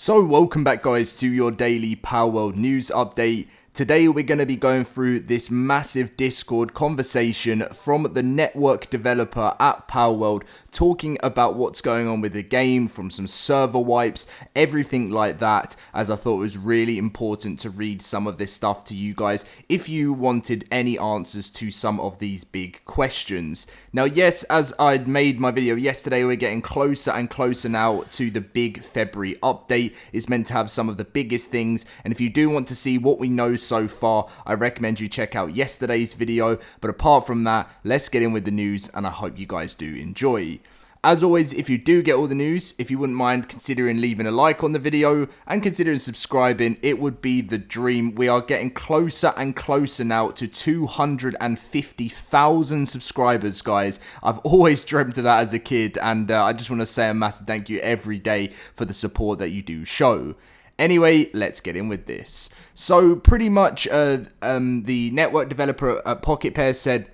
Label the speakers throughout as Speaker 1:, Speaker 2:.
Speaker 1: So welcome back guys to your daily Palworld news update. Today we're going to be going through this massive Discord conversation from the network developer at Palworld, talking about what's going on with the game, from some server wipes, everything like that, as I thought it was really important to read some of this stuff to you guys if you wanted any answers to some of these big questions. Now yes, as I'd made my video yesterday, we're getting closer and closer now to the big February update. It's meant to have some of the biggest things, and if you do want to see what we know so far, I recommend you check out yesterday's video. But apart from that, let's get in with the news, and I hope you guys do enjoy. As always, if you do get all the news, if you wouldn't mind considering leaving a like on the video and considering subscribing, it would be the dream. We are getting closer and closer now to 250,000 subscribers, guys. I've always dreamt of that as a kid, and I just want to say a massive thank you every day for the support that you do show. Anyway, let's get in with this. So pretty much the network developer at Pocket Pair said,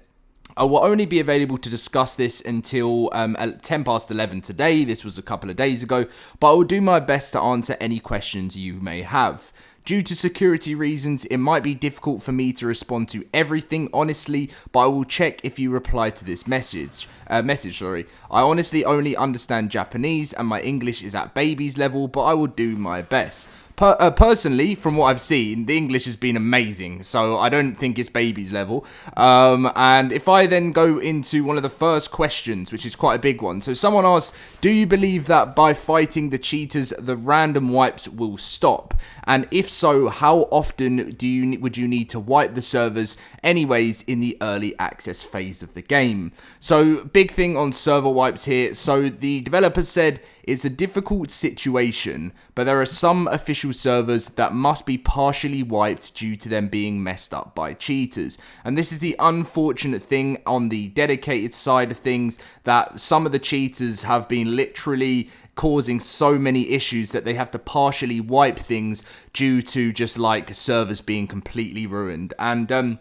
Speaker 1: I will only be available to discuss this until at 10 past 11 today. This was a couple of days ago, but I will do my best to answer any questions you may have. Due to security reasons, it might be difficult for me to respond to everything honestly, but I will check if you reply to this message. I honestly only understand Japanese and my English is at baby's level, but I will do my best. Personally, from what I've seen, the English has been amazing, so I don't think it's baby's level. And if I then go into one of the first questions, which is quite a big one. So someone asked, do you believe that by fighting the cheaters, the random wipes will stop? And if so, how often would you need to wipe the servers anyways in the early access phase of the game? So big thing on server wipes here. So the developer said it's a difficult situation, but there are some official servers that must be partially wiped due to them being messed up by cheaters. And this is the unfortunate thing on the dedicated side of things, that some of the cheaters have been literally causing so many issues that they have to partially wipe things due to just like servers being completely ruined. And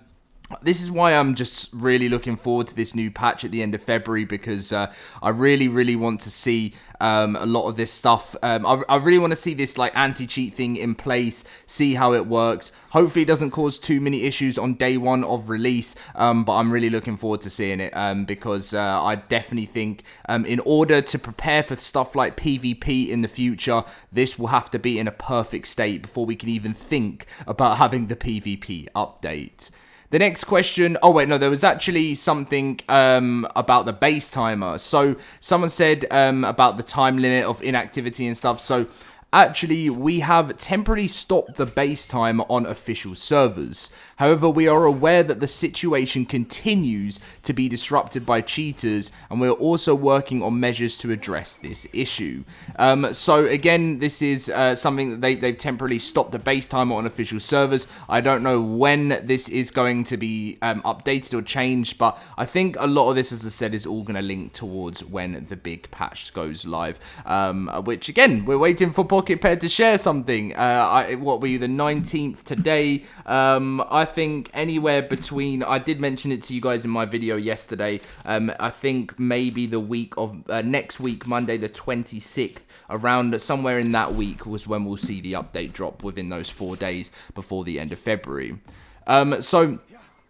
Speaker 1: this is why I'm just really looking forward to this new patch at the end of February, because I really want to see a lot of this stuff. I really want to see this like anti-cheat thing in place, see how it works. Hopefully it doesn't cause too many issues on day one of release, but I'm really looking forward to seeing it because I definitely think in order to prepare for stuff like PvP in the future, this will have to be in a perfect state before we can even think about having the PvP update. The next question, oh wait, no, there was actually something about the base timer. So someone said about the time limit of inactivity and stuff. So actually, we have temporarily stopped the base time on official servers. However, we are aware that the situation continues to be disrupted by cheaters, and we're also working on measures to address this issue. So again, this is something that they've temporarily stopped the base timer on official servers. I don't know when this is going to be updated or changed, but I think a lot of this, as I said, is all going to link towards when the big patch goes live, which again, we're waiting for Pocket Pair to share something. What were you, the 19th today? I think anywhere between, I did mention it to you guys in my video yesterday, I think maybe the week of next week, Monday the 26th, around somewhere in that week was when we'll see the update drop, within those 4 days before the end of February. So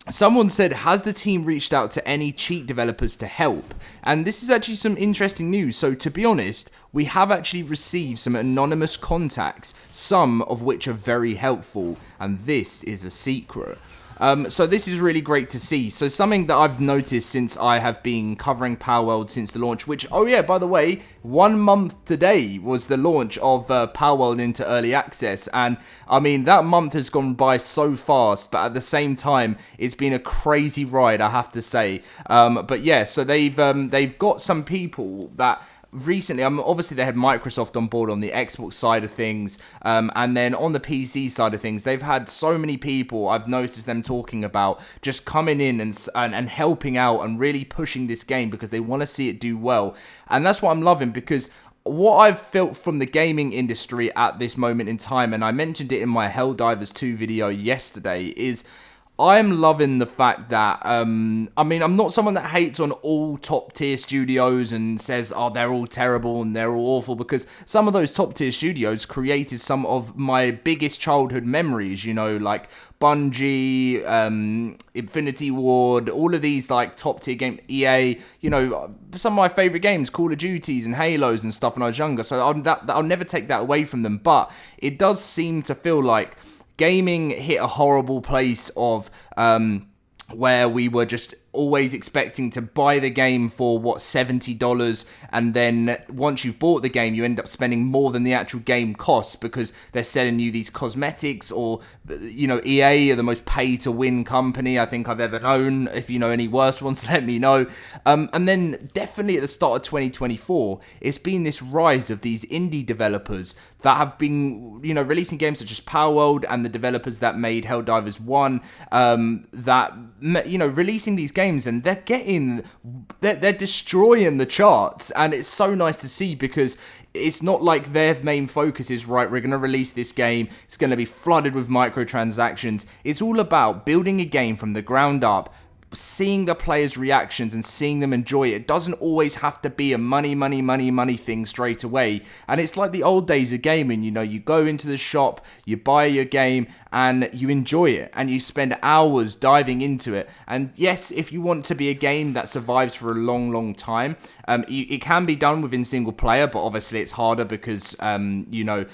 Speaker 1: someone said, has the team reached out to any cheat developers to help? And this is actually some interesting news. So to be honest, we have actually received some anonymous contacts, some of which are very helpful, and this is a secret. So this is really great to see. So something that I've noticed since I have been covering Palworld since the launch, which, oh yeah, by the way, 1 month today was the launch of Palworld into early access. And I mean, that month has gone by so fast, but at the same time, it's been a crazy ride, I have to say. But yeah, so they've got some people that recently, obviously they had Microsoft on board on the Xbox side of things, and then on the PC side of things, they've had so many people, I've noticed them talking about just coming in and helping out and really pushing this game because they want to see it do well. And that's what I'm loving, because what I've felt from the gaming industry at this moment in time, and I mentioned it in my Helldivers 2 video yesterday, is I'm loving the fact that, I mean, I'm not someone that hates on all top tier studios and says, oh, they're all terrible and they're all awful, because some of those top tier studios created some of my biggest childhood memories, you know, like Bungie, Infinity Ward, all of these like top tier game, EA, you know, some of my favorite games, Call of Duties and Halos and stuff when I was younger. So I'll never take that away from them. But it does seem to feel like gaming hit a horrible place of where we were just always expecting to buy the game for $70, and then once you've bought the game you end up spending more than the actual game costs because they're selling you these cosmetics. Or, you know, EA are the most pay to win company I think I've ever known. If you know any worse ones, let me know. And then definitely at the start of 2024 it's been this rise of these indie developers that have been, you know, releasing games such as Palworld and the developers that made Helldivers 1, that, you know, releasing these games, and they're destroying the charts. And it's so nice to see, because it's not like their main focus is, right, we're going to release this game, it's going to be flooded with microtransactions. It's all about building a game from the ground up, seeing the players' reactions and seeing them enjoy it. It doesn't always have to be a money thing straight away. And it's like the old days of gaming, you know, you go into the shop, you buy your game, and you enjoy it, and you spend hours diving into it. And yes, if you want to be a game that survives for a long time, it can be done within single player, but obviously it's harder because, you know,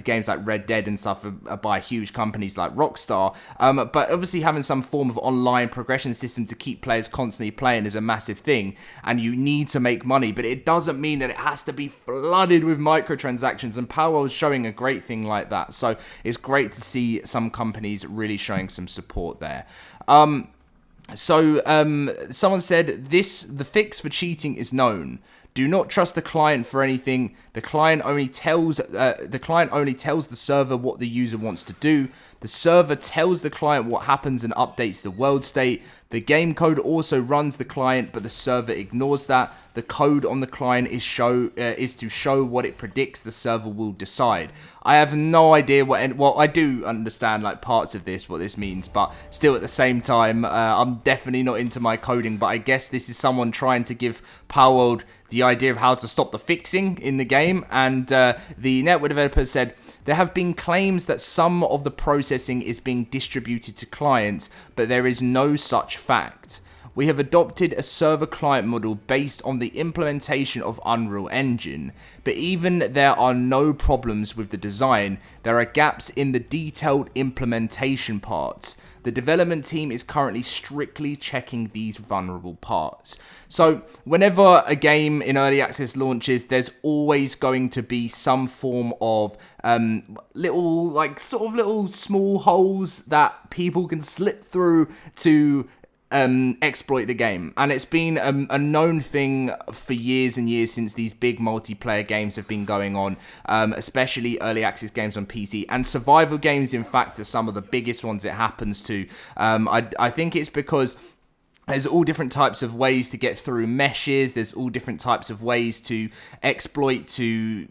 Speaker 1: games like Red Dead and stuff are by huge companies like Rockstar. But obviously having some form of online progression system to keep players constantly playing is a massive thing, and you need to make money, but it doesn't mean that it has to be flooded with microtransactions, and Palworld is showing a great thing like that. So it's great to see some companies really showing some support there. Someone said the fix for cheating is known. Do not trust the client for anything. The client only tells the server what the user wants to do. The server tells the client what happens and updates the world state. The game code also runs the client, but the server ignores that. The code on the client is to show what it predicts the server will decide. I have no idea I do understand like parts of this, what this means, but still at the same time, I'm definitely not into my coding. But I guess this is someone trying to give Palworld the idea of how to stop the fixing in the game. And the network developer said, there have been claims that some of the processing is being distributed to clients, but there is no such fact. We have adopted a server-client model based on the implementation of Unreal Engine, but even there are no problems with the design, there are gaps in the detailed implementation parts. The development team is currently strictly checking these vulnerable parts. So whenever a game in early access launches, there's always going to be some form of little small holes that people can slip through to exploit the game. And it's been a known thing for years and years since these big multiplayer games have been going on, especially early access games on PC, and survival games in fact are some of the biggest ones it happens to. I think it's because there's all different types of ways to get through meshes. There's all different types of ways to exploit, to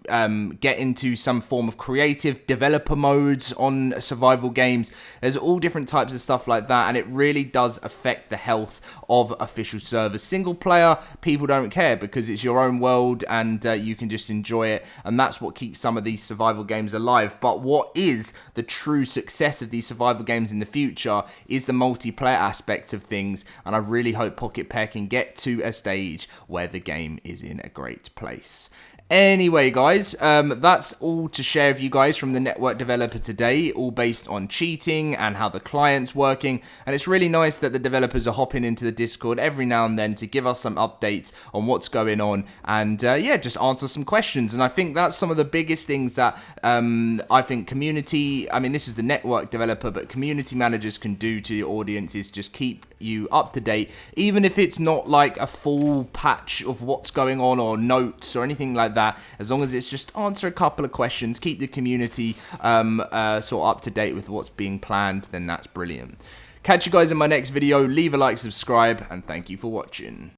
Speaker 1: get into some form of creative developer modes on survival games. There's all different types of stuff like that, and it really does affect the health of official servers. Single player, people don't care because it's your own world and you can just enjoy it, and that's what keeps some of these survival games alive. But what is the true success of these survival games in the future is the multiplayer aspect of things, and I really hope Pocket Pair can get to a stage where the game is in a great place. Anyway, guys, that's all to share with you guys from the network developer today, all based on cheating and how the client's working. And it's really nice that the developers are hopping into the Discord every now and then to give us some updates on what's going on and, yeah, just answer some questions. And I think that's some of the biggest things that I think community, I mean, this is the network developer, but community managers can do to your audience is just keep you up to date, even if it's not like a full patch of what's going on or notes or anything like that. As long as it's just answer a couple of questions, keep the community sort of up to date with what's being planned, then that's brilliant. Catch you guys in my next video. Leave a like, subscribe, and thank you for watching.